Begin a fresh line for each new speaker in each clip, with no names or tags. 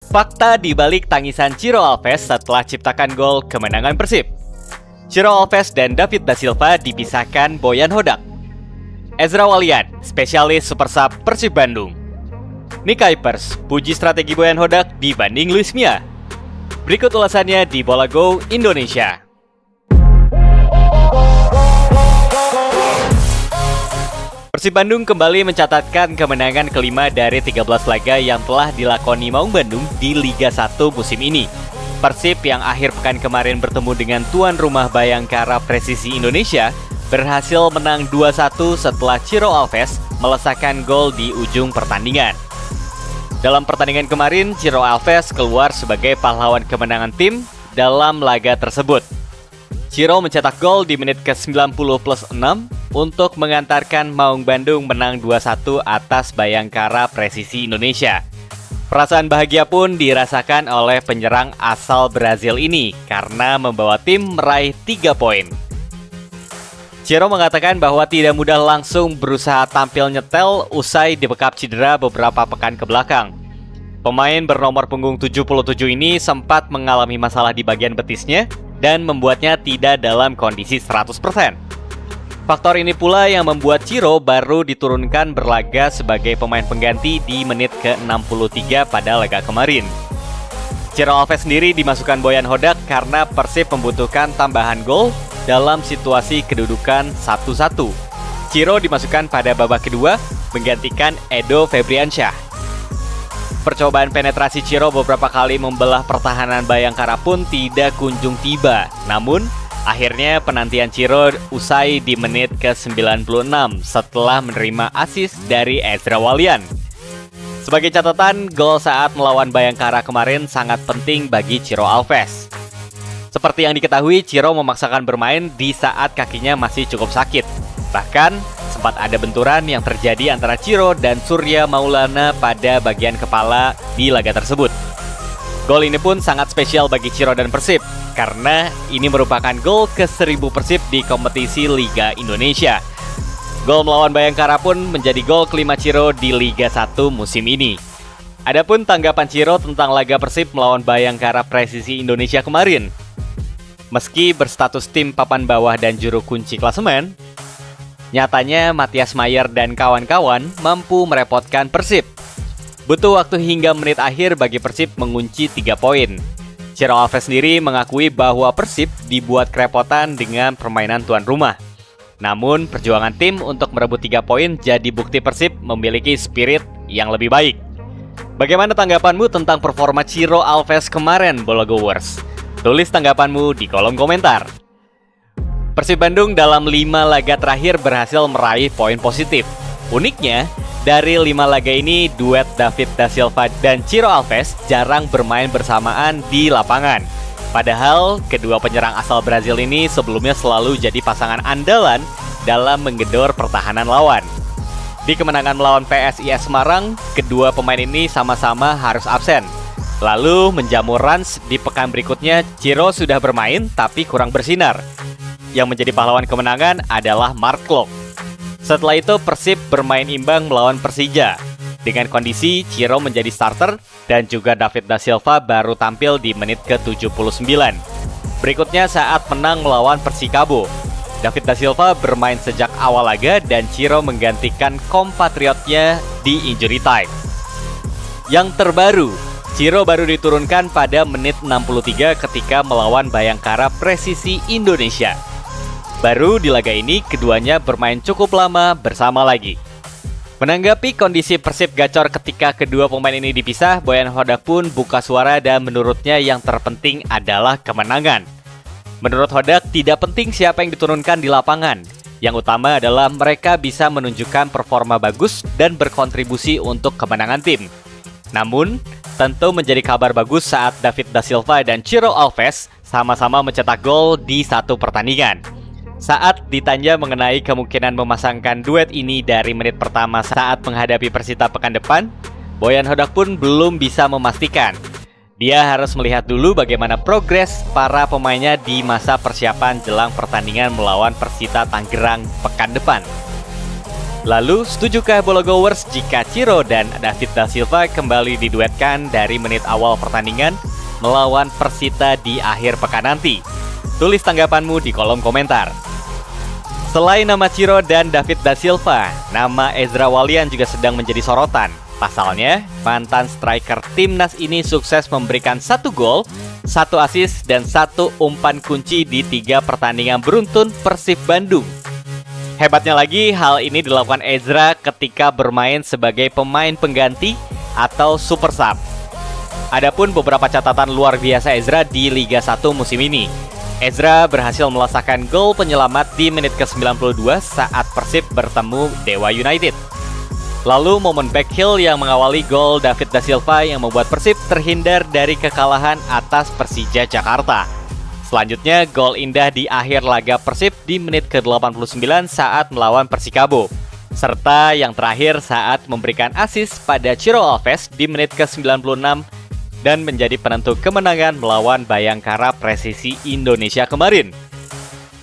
Fakta di balik tangisan Ciro Alves setelah ciptakan gol kemenangan Persib. Ciro Alves dan David Da Silva dipisahkan Boyan Hodak. Ezra Walian, spesialis super sub Persib Bandung. Nick Kuipers, puji strategi Boyan Hodak dibanding Luis Mia. Berikut ulasannya di Bola Go Indonesia. Persib Bandung kembali mencatatkan kemenangan kelima dari 13 laga yang telah dilakoni Maung Bandung di Liga 1 musim ini. Persib yang akhir pekan kemarin bertemu dengan tuan rumah Bayangkara Presisi Indonesia berhasil menang 2-1 setelah Ciro Alves melesakkan gol di ujung pertandingan. Dalam pertandingan kemarin, Ciro Alves keluar sebagai pahlawan kemenangan tim dalam laga tersebut. Ciro mencetak gol di menit ke-90+6 untuk mengantarkan Maung Bandung menang 2-1 atas Bayangkara Presisi Indonesia. Perasaan bahagia pun dirasakan oleh penyerang asal Brazil ini karena membawa tim meraih 3 poin. Ciro mengatakan bahwa tidak mudah langsung berusaha tampil nyetel usai dibekap cedera beberapa pekan ke belakang. Pemain bernomor punggung 77 ini sempat mengalami masalah di bagian betisnya dan membuatnya tidak dalam kondisi 100%. Faktor ini pula yang membuat Ciro baru diturunkan berlaga sebagai pemain pengganti di menit ke-63 pada laga kemarin. Ciro Alves sendiri dimasukkan Boyan Hodak karena Persib membutuhkan tambahan gol dalam situasi kedudukan 1-1. Ciro dimasukkan pada babak kedua menggantikan Edo Febriansyah. Percobaan penetrasi Ciro beberapa kali membelah pertahanan Bayangkara pun tidak kunjung tiba. Namun, akhirnya penantian Ciro usai di menit ke-96 setelah menerima assist dari Ezra Walian. Sebagai catatan, gol saat melawan Bayangkara kemarin sangat penting bagi Ciro Alves. Seperti yang diketahui, Ciro memaksakan bermain di saat kakinya masih cukup sakit. Bahkan, sempat ada benturan yang terjadi antara Ciro dan Surya Maulana pada bagian kepala di laga tersebut. Gol ini pun sangat spesial bagi Ciro dan Persib, karena ini merupakan gol ke-1000 Persib di kompetisi Liga Indonesia. Gol melawan Bayangkara pun menjadi gol kelima Ciro di Liga 1 musim ini. Adapun tanggapan Ciro tentang laga Persib melawan Bayangkara Presisi Indonesia kemarin. Meski berstatus tim papan bawah dan juru kunci klasemen, nyatanya Matias Mayer dan kawan-kawan mampu merepotkan Persib. Butuh waktu hingga menit akhir bagi Persib mengunci 3 poin. Ciro Alves sendiri mengakui bahwa Persib dibuat kerepotan dengan permainan tuan rumah. Namun perjuangan tim untuk merebut 3 poin jadi bukti Persib memiliki spirit yang lebih baik. Bagaimana tanggapanmu tentang performa Ciro Alves kemarin, Bola Goers? Tulis tanggapanmu di kolom komentar. Persib Bandung dalam 5 laga terakhir berhasil meraih poin positif. Uniknya, dari 5 laga ini, duet David Da Silva dan Ciro Alves jarang bermain bersamaan di lapangan. Padahal, kedua penyerang asal Brazil ini sebelumnya selalu jadi pasangan andalan dalam menggedor pertahanan lawan. Di kemenangan melawan PSIS Semarang, kedua pemain ini sama-sama harus absen. Lalu menjamu Rans di pekan berikutnya, Ciro sudah bermain tapi kurang bersinar. Yang menjadi pahlawan kemenangan adalah Mark Klok. Setelah itu Persib bermain imbang melawan Persija. Dengan kondisi Ciro menjadi starter dan juga David Da Silva baru tampil di menit ke-79. Berikutnya saat menang melawan Persikabo. David Da Silva bermain sejak awal laga dan Ciro menggantikan kompatriotnya di injury time. Yang terbaru, Ciro baru diturunkan pada menit 63 ketika melawan Bayangkara Presisi Indonesia. Baru di laga ini, keduanya bermain cukup lama bersama lagi. Menanggapi kondisi Persib gacor ketika kedua pemain ini dipisah, Boyan Hodak pun buka suara dan menurutnya yang terpenting adalah kemenangan. Menurut Hodak, tidak penting siapa yang diturunkan di lapangan. Yang utama adalah mereka bisa menunjukkan performa bagus dan berkontribusi untuk kemenangan tim. Namun, tentu menjadi kabar bagus saat David Da Silva dan Ciro Alves sama-sama mencetak gol di satu pertandingan. Saat ditanya mengenai kemungkinan memasangkan duet ini dari menit pertama saat menghadapi Persita pekan depan, Boyan Hodak pun belum bisa memastikan. Dia harus melihat dulu bagaimana progres para pemainnya di masa persiapan jelang pertandingan melawan Persita Tangerang pekan depan. Lalu, setujukah Bologoers jika Ciro dan David da Silva kembali diduetkan dari menit awal pertandingan melawan Persita di akhir pekan nanti? Tulis tanggapanmu di kolom komentar. Selain nama Ciro dan David da Silva, nama Ezra Walian juga sedang menjadi sorotan. Pasalnya, mantan striker timnas ini sukses memberikan 1 gol, 1 assist, dan 1 umpan kunci di 3 pertandingan beruntun Persib Bandung. Hebatnya lagi, hal ini dilakukan Ezra ketika bermain sebagai pemain pengganti atau super sub. Adapun beberapa catatan luar biasa Ezra di Liga 1 musim ini. Ezra berhasil melesakkan gol penyelamat di menit ke-92 saat Persib bertemu Dewa United. Lalu momen backheel yang mengawali gol David da Silva yang membuat Persib terhindar dari kekalahan atas Persija Jakarta. Selanjutnya, gol indah di akhir laga Persib di menit ke-89 saat melawan Persikabo. Serta yang terakhir saat memberikan assist pada Ciro Alves di menit ke-96 dan menjadi penentu kemenangan melawan Bayangkara Presisi Indonesia kemarin.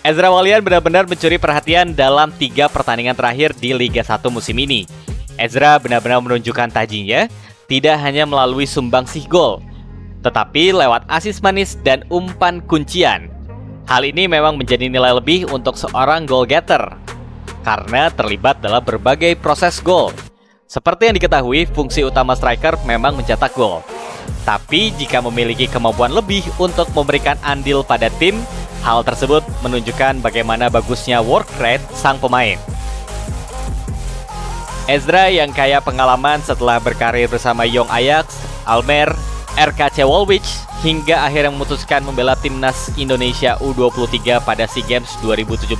Ezra Walian benar-benar mencuri perhatian dalam 3 pertandingan terakhir di Liga 1 musim ini. Ezra benar-benar menunjukkan tajinya, tidak hanya melalui sumbangsih gol, tetapi lewat assist manis dan umpan kuncian. Hal ini memang menjadi nilai lebih untuk seorang goal getter, karena terlibat dalam berbagai proses gol. Seperti yang diketahui, fungsi utama striker memang mencetak gol. Tapi jika memiliki kemampuan lebih untuk memberikan andil pada tim, hal tersebut menunjukkan bagaimana bagusnya work rate sang pemain. Ezra yang kaya pengalaman setelah berkarir bersama Jong Ajax, Almer, RKC Waalwijk, hingga akhirnya memutuskan membela timnas Indonesia U23 pada SEA Games 2017,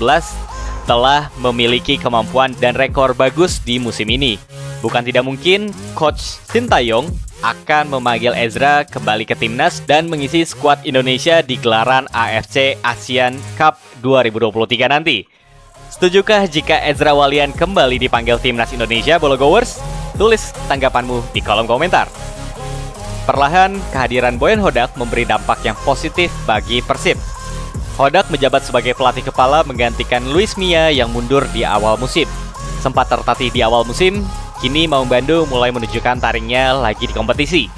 telah memiliki kemampuan dan rekor bagus di musim ini. Bukan tidak mungkin, Coach Sintayong akan memanggil Ezra kembali ke timnas dan mengisi skuad Indonesia di gelaran AFC Asian Cup 2023 nanti. Setujukah jika Ezra Walian kembali dipanggil timnas Indonesia, Bologoers? Tulis tanggapanmu di kolom komentar. Perlahan, kehadiran Boyan Hodak memberi dampak yang positif bagi Persib. Hodak menjabat sebagai pelatih kepala menggantikan Luis Mia yang mundur di awal musim. Sempat tertatih di awal musim, kini Maung Bandung mulai menunjukkan taringnya lagi di kompetisi.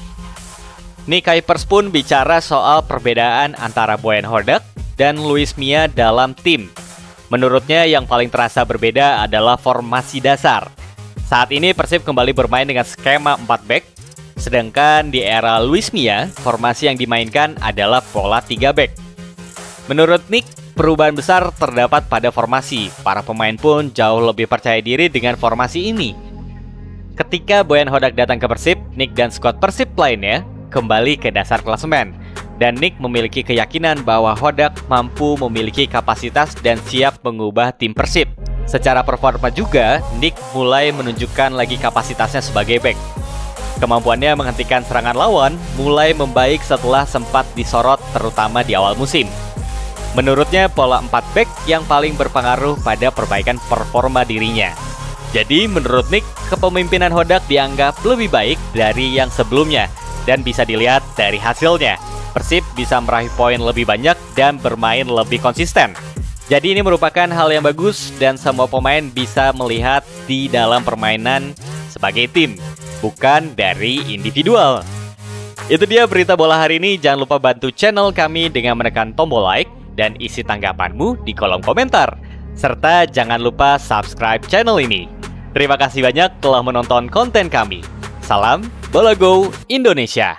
Nick Kuipers pun bicara soal perbedaan antara Boyan Hodak dan Luis Mia dalam tim. Menurutnya yang paling terasa berbeda adalah formasi dasar. Saat ini Persib kembali bermain dengan skema 4 back, sedangkan di era Luis Mia, formasi yang dimainkan adalah pola 3 back. Menurut Nick, perubahan besar terdapat pada formasi. Para pemain pun jauh lebih percaya diri dengan formasi ini. Ketika Boyan Hodak datang ke Persib, Nick dan skuad Persib lainnya kembali ke dasar klasemen. Dan Nick memiliki keyakinan bahwa Hodak mampu memiliki kapasitas dan siap mengubah tim Persib. Secara performa juga, Nick mulai menunjukkan lagi kapasitasnya sebagai back. Kemampuannya menghentikan serangan lawan mulai membaik setelah sempat disorot terutama di awal musim. Menurutnya pola 4 back yang paling berpengaruh pada perbaikan performa dirinya. Jadi menurut Nick, kepemimpinan Hodak dianggap lebih baik dari yang sebelumnya. Dan bisa dilihat dari hasilnya, Persib bisa meraih poin lebih banyak dan bermain lebih konsisten. Jadi ini merupakan hal yang bagus dan semua pemain bisa melihat di dalam permainan sebagai tim, bukan dari individual. Itu dia berita bola hari ini. Jangan lupa bantu channel kami dengan menekan tombol like dan isi tanggapanmu di kolom komentar. Serta jangan lupa subscribe channel ini. Terima kasih banyak telah menonton konten kami. Salam Bola Go Indonesia.